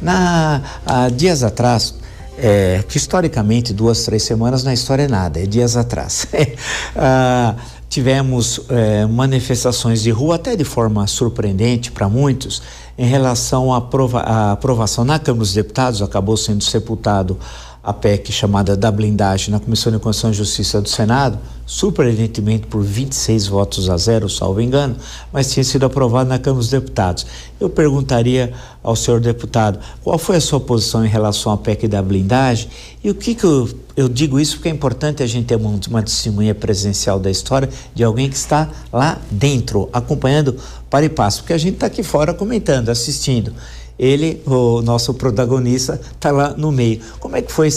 Há dias atrás, que historicamente 2, 3 semanas na história é nada, é dias atrás. Tivemos manifestações de rua, até de forma surpreendente para muitos, em relação à aprovação na Câmara dos Deputados. Acabou sendo sepultado a PEC chamada da blindagem na Comissão de Constituição e Justiça do Senado, surpreendentemente por 26 votos a 0, salvo engano, mas tinha sido aprovado na Câmara dos Deputados. Eu perguntaria ao senhor deputado, qual foi a sua posição em relação à PEC da blindagem e o que eu digo isso porque é importante a gente ter uma testemunha presencial da história de alguém que está lá dentro, acompanhando para e passo, porque a gente está aqui fora comentando, assistindo. Ele, o nosso protagonista, está lá no meio. Como é que foi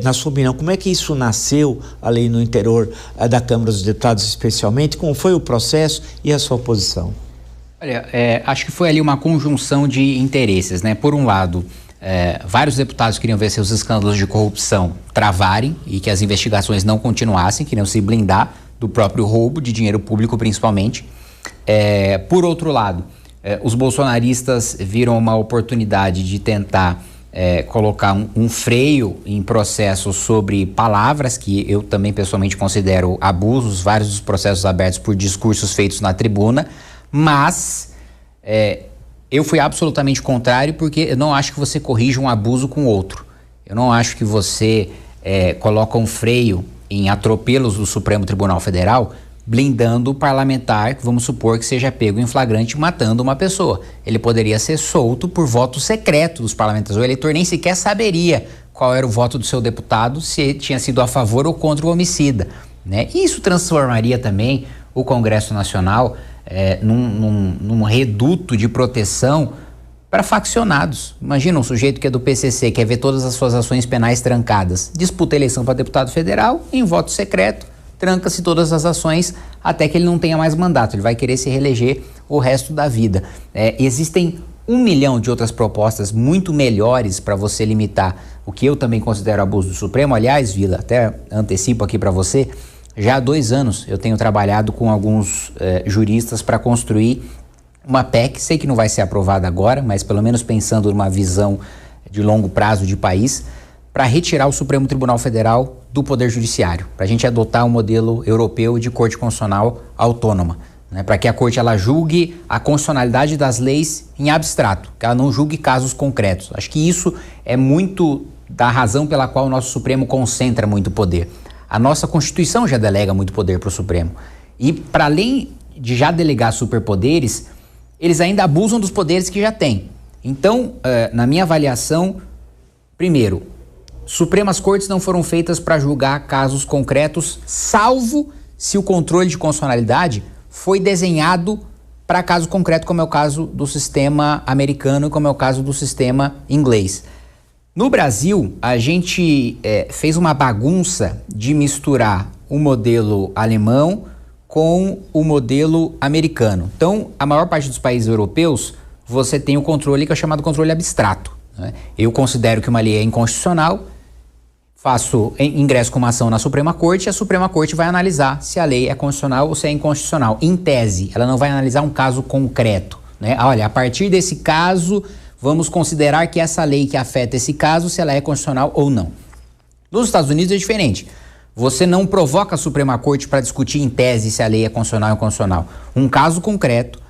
na sua opinião, como é que isso nasceu ali no interior da Câmara dos Deputados especialmente? Como foi o processo e a sua posição? Olha, acho que foi ali uma conjunção de interesses, né? Por um lado, vários deputados queriam ver seus escândalos de corrupção travarem e que as investigações não continuassem, queriam se blindar do próprio roubo de dinheiro público, principalmente. Por outro lado, os bolsonaristas viram uma oportunidade de tentar colocar um freio em processos sobre palavras, que eu também pessoalmente considero abusos, vários dos processos abertos por discursos feitos na tribuna, mas eu fui absolutamente contrário, porque eu não acho que você corrija um abuso com outro. Eu não acho que você coloca um freio em atropelos do Supremo Tribunal Federal blindando o parlamentar, vamos supor que seja pego em flagrante matando uma pessoa. Ele poderia ser solto por voto secreto dos parlamentares. O eleitor nem sequer saberia qual era o voto do seu deputado, se tinha sido a favor ou contra o homicida, né? E isso transformaria também o Congresso Nacional num reduto de proteção para faccionados. Imagina um sujeito que é do PCC, quer ver todas as suas ações penais trancadas, disputa a eleição para deputado federal em voto secreto, tranca-se todas as ações até que ele não tenha mais mandato, ele vai querer se reeleger o resto da vida. Existem 1 milhão de outras propostas muito melhores para você limitar o que eu também considero abuso do Supremo. Aliás, Vila, até antecipo aqui para você, já há 2 anos eu tenho trabalhado com alguns juristas para construir uma PEC, sei que não vai ser aprovada agora, mas pelo menos pensando numa visão de longo prazo de país, para retirar o Supremo Tribunal Federal do Poder Judiciário, para a gente adotar um modelo europeu de Corte Constitucional autônoma, né? Para que a Corte ela julgue a constitucionalidade das leis em abstrato, que ela não julgue casos concretos. Acho que isso é muito da razão pela qual o nosso Supremo concentra muito poder. A nossa Constituição já delega muito poder para o Supremo. E para além de já delegar superpoderes, eles ainda abusam dos poderes que já têm. Então, na minha avaliação, primeiro, Supremas Cortes não foram feitas para julgar casos concretos, salvo se o controle de constitucionalidade foi desenhado para caso concreto, como é o caso do sistema americano e como é o caso do sistema inglês. No Brasil, a gente fez uma bagunça de misturar o modelo alemão com o modelo americano. Então, a maior parte dos países europeus, você tem o controle que é chamado controle abstrato, né? Eu considero que uma lei é inconstitucional, ingresso com uma ação na Suprema Corte e a Suprema Corte vai analisar se a lei é constitucional ou se é inconstitucional. Em tese, ela não vai analisar um caso concreto, né? Olha, a partir desse caso, vamos considerar que essa lei que afeta esse caso, se ela é constitucional ou não. Nos Estados Unidos é diferente. Você não provoca a Suprema Corte para discutir em tese se a lei é constitucional ou inconstitucional. Um caso concreto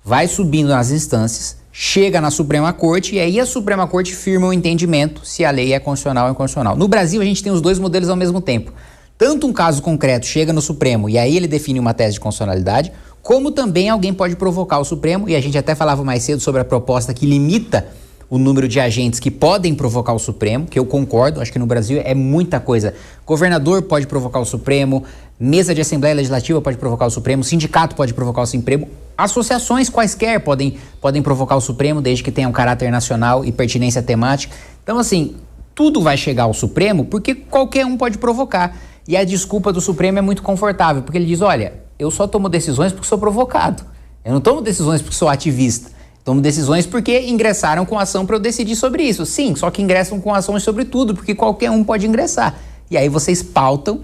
vai subindo nas instâncias, chega na Suprema Corte e aí a Suprema Corte firma o entendimento se a lei é constitucional ou inconstitucional. No Brasil, a gente tem os dois modelos ao mesmo tempo. Tanto um caso concreto chega no Supremo e aí ele define uma tese de constitucionalidade, como também alguém pode provocar o Supremo, e a gente até falava mais cedo sobre a proposta que limita o número de agentes que podem provocar o Supremo, que eu concordo, acho que no Brasil é muita coisa. Governador pode provocar o Supremo, mesa de Assembleia Legislativa pode provocar o Supremo, sindicato pode provocar o Supremo, associações quaisquer podem provocar o Supremo, desde que tenham caráter nacional e pertinência temática. Então, assim, tudo vai chegar ao Supremo porque qualquer um pode provocar. E a desculpa do Supremo é muito confortável, porque ele diz, olha, eu só tomo decisões porque sou provocado. Eu não tomo decisões porque sou ativista. Tomo decisões porque ingressaram com ação para eu decidir sobre isso. Sim, só que ingressam com ações sobre tudo, porque qualquer um pode ingressar. E aí vocês pautam,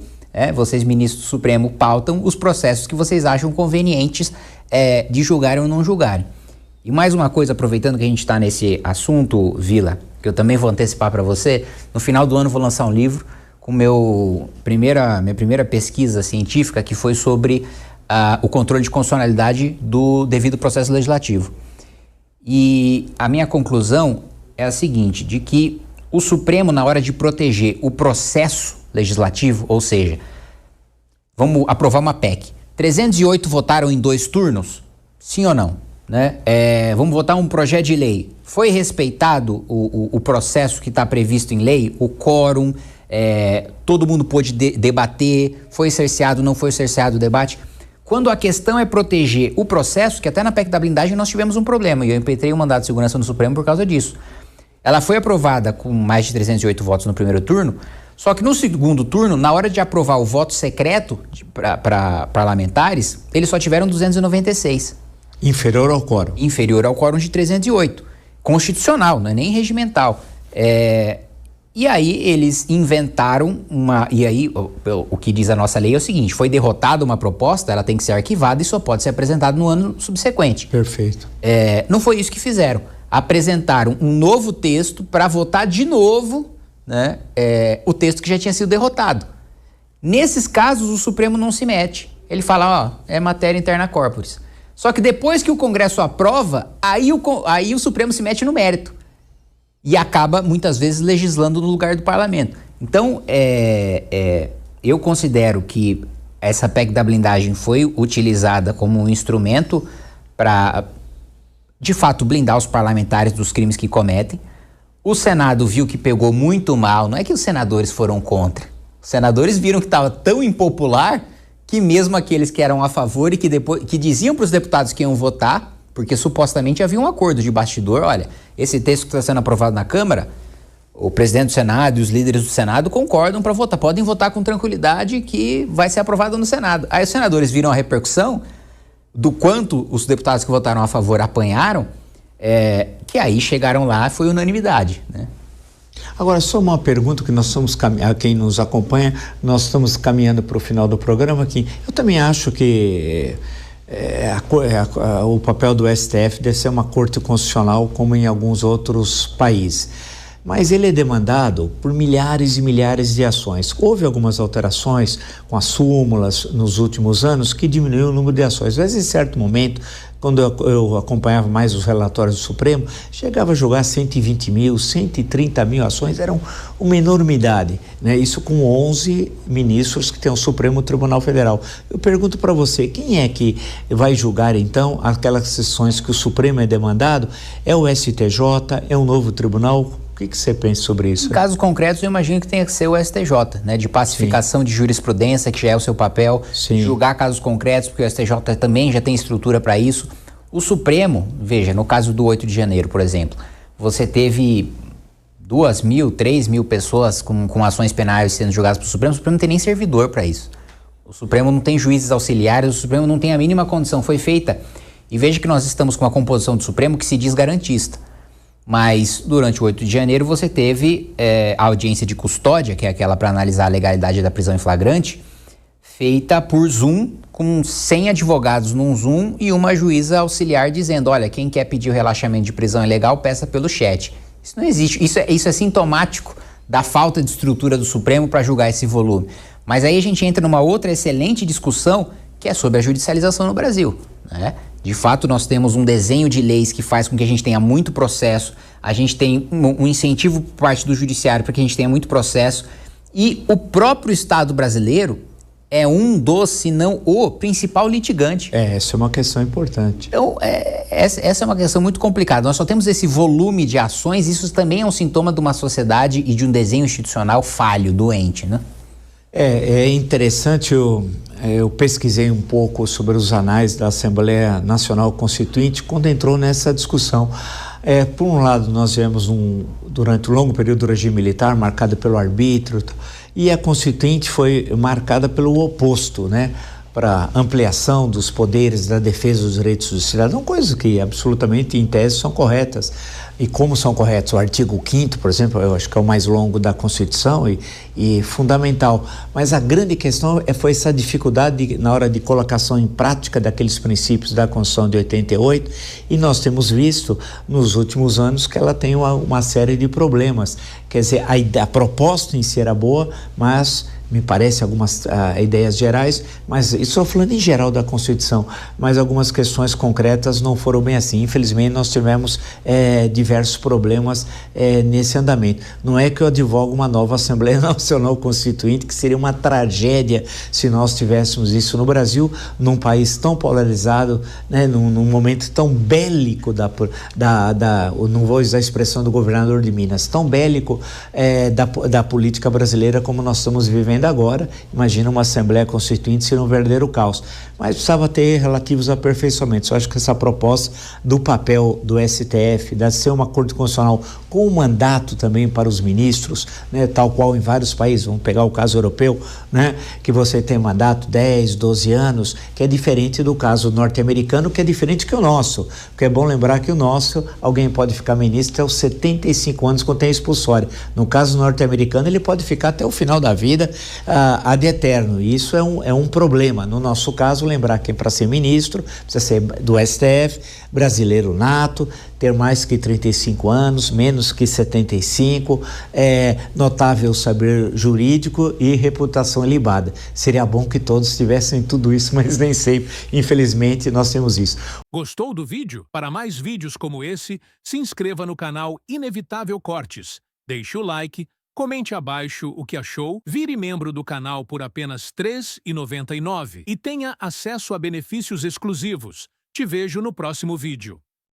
vocês ministros do Supremo pautam os processos que vocês acham convenientes de julgarem ou não julgarem. E mais uma coisa, aproveitando que a gente está nesse assunto, Vila, que eu também vou antecipar para você, no final do ano vou lançar um livro com minha primeira pesquisa científica, que foi sobre o controle de constitucionalidade do devido processo legislativo. E a minha conclusão é a seguinte, de que o Supremo, na hora de proteger o processo legislativo, ou seja, vamos aprovar uma PEC, 308 votaram em 2 turnos? Sim ou não? Né? Vamos votar um projeto de lei. Foi respeitado o processo que está previsto em lei? O quórum, todo mundo pôde debater, foi cerceado, não foi cerceado o debate? Quando a questão é proteger o processo, que até na PEC da blindagem nós tivemos um problema, e eu impetrei um mandado de segurança no Supremo por causa disso. Ela foi aprovada com mais de 308 votos no primeiro turno, só que no segundo turno, na hora de aprovar o voto secreto para parlamentares, eles só tiveram 296. Inferior ao quórum. Inferior ao quórum de 308. Constitucional, não é nem regimental. E aí eles inventaram e aí o que diz a nossa lei é o seguinte: foi derrotada uma proposta, ela tem que ser arquivada e só pode ser apresentada no ano subsequente. Perfeito. Não foi isso que fizeram. Apresentaram um novo texto para votar de novo, né, o texto que já tinha sido derrotado. Nesses casos, o Supremo não se mete. Ele fala, é matéria interna corporis. Só que depois que o Congresso aprova, aí o Supremo se mete no mérito. E acaba, muitas vezes, legislando no lugar do parlamento. Então, eu considero que essa PEC da blindagem foi utilizada como um instrumento para, de fato, blindar os parlamentares dos crimes que cometem. O Senado viu que pegou muito mal. Não é que os senadores foram contra. Os senadores viram que estava tão impopular que mesmo aqueles que eram a favor e que diziam para os deputados que iam votar, porque supostamente havia um acordo de bastidor, olha, esse texto que está sendo aprovado na Câmara, o presidente do Senado e os líderes do Senado concordam para votar, podem votar com tranquilidade que vai ser aprovado no Senado. Aí os senadores viram a repercussão do quanto os deputados que votaram a favor apanharam, que aí chegaram lá, foi unanimidade, né? Agora, só uma pergunta que nós estamos quem nos acompanha, nós estamos caminhando para o final do programa aqui. Eu também acho que o papel do STF deve ser uma corte constitucional como em alguns outros países. Mas ele é demandado por milhares e milhares de ações. Houve algumas alterações com as súmulas nos últimos anos que diminuiu o número de ações. Mas em certo momento, quando eu acompanhava mais os relatórios do Supremo, chegava a julgar 120 mil, 130 mil ações, eram uma enormidade, né? Isso com 11 ministros que tem o Supremo Tribunal Federal. Eu pergunto para você, quem é que vai julgar então aquelas sessões que o Supremo é demandado? É o STJ? É um novo tribunal? O que você pensa sobre isso? Em casos concretos, eu imagino que tenha que ser o STJ, né? De pacificação de jurisprudência, que já é o seu papel. Sim. Julgar casos concretos, porque o STJ também já tem estrutura para isso. O Supremo, veja, no caso do 8 de janeiro, por exemplo, você teve 2.000, 3.000 pessoas com ações penais sendo julgadas pelo Supremo. O Supremo não tem nem servidor para isso. O Supremo não tem juízes auxiliares, o Supremo não tem a mínima condição. Foi feita. E veja que nós estamos com uma composição do Supremo que se diz garantista. Mas durante o 8 de janeiro você teve a audiência de custódia, que é aquela para analisar a legalidade da prisão em flagrante, feita por Zoom, com 100 advogados num Zoom e uma juíza auxiliar dizendo, olha, quem quer pedir o relaxamento de prisão ilegal, peça pelo chat. Isso não existe, isso é sintomático da falta de estrutura do Supremo para julgar esse volume. Mas aí a gente entra numa outra excelente discussão, que é sobre a judicialização no Brasil, né? De fato, nós temos um desenho de leis que faz com que a gente tenha muito processo, a gente tem um incentivo por parte do judiciário para que a gente tenha muito processo, e o próprio Estado brasileiro é um dos, se não o principal litigante. Essa é uma questão importante. Então, essa é uma questão muito complicada. Nós só temos esse volume de ações, isso também é um sintoma de uma sociedade e de um desenho institucional falho, doente, né? É interessante, eu pesquisei um pouco sobre os anais da Assembleia Nacional Constituinte quando entrou nessa discussão. Por um lado, nós vemos durante um longo período do regime militar marcado pelo arbítrio, e a Constituinte foi marcada pelo oposto, né? para ampliação dos poderes da defesa dos direitos do cidadão, coisas que absolutamente em tese são corretas. E como são corretos? O artigo 5º, por exemplo, eu acho que é o mais longo da Constituição e fundamental. Mas a grande questão foi essa dificuldade na hora de colocação em prática daqueles princípios da Constituição de 88, e nós temos visto nos últimos anos que ela tem uma série de problemas. Quer dizer, a proposta em si era boa, mas me parece algumas ideias gerais, mas estou falando em geral da Constituição, mas algumas questões concretas não foram bem assim. Infelizmente nós tivemos diversos problemas nesse andamento. Não é que eu advogo uma nova Assembleia Nacional Constituinte, que seria uma tragédia se nós tivéssemos isso no Brasil, num país tão polarizado, né, num momento tão bélico não vou usar a expressão do governador de Minas, tão bélico da política brasileira como nós estamos vivendo agora. Imagina uma Assembleia Constituinte ser um verdadeiro caos, mas precisava ter relativos aperfeiçoamentos. Eu acho que essa proposta do papel do STF, de ser uma Corte Constitucional com um mandato também para os ministros, né, tal qual em vários países, vamos pegar o caso europeu, né, que você tem mandato 10, 12 anos, que é diferente do caso norte-americano, que é diferente que o nosso, porque é bom lembrar que o nosso, alguém pode ficar ministro até os 75 anos quando tem expulsória. No caso norte-americano, ele pode ficar até o final da vida, ad eterno. E isso é um problema. No nosso caso, lembrar que para ser ministro, precisa ser do STF, brasileiro nato, ter mais que 35 anos, menos que 75, notável saber jurídico e reputação ilibada. Seria bom que todos tivessem tudo isso, mas nem sempre, infelizmente, nós temos isso. Gostou do vídeo? Para mais vídeos como esse, se inscreva no canal Inevitável Cortes, deixe o like, comente abaixo o que achou, vire membro do canal por apenas R$ 3,99 e tenha acesso a benefícios exclusivos. Te vejo no próximo vídeo.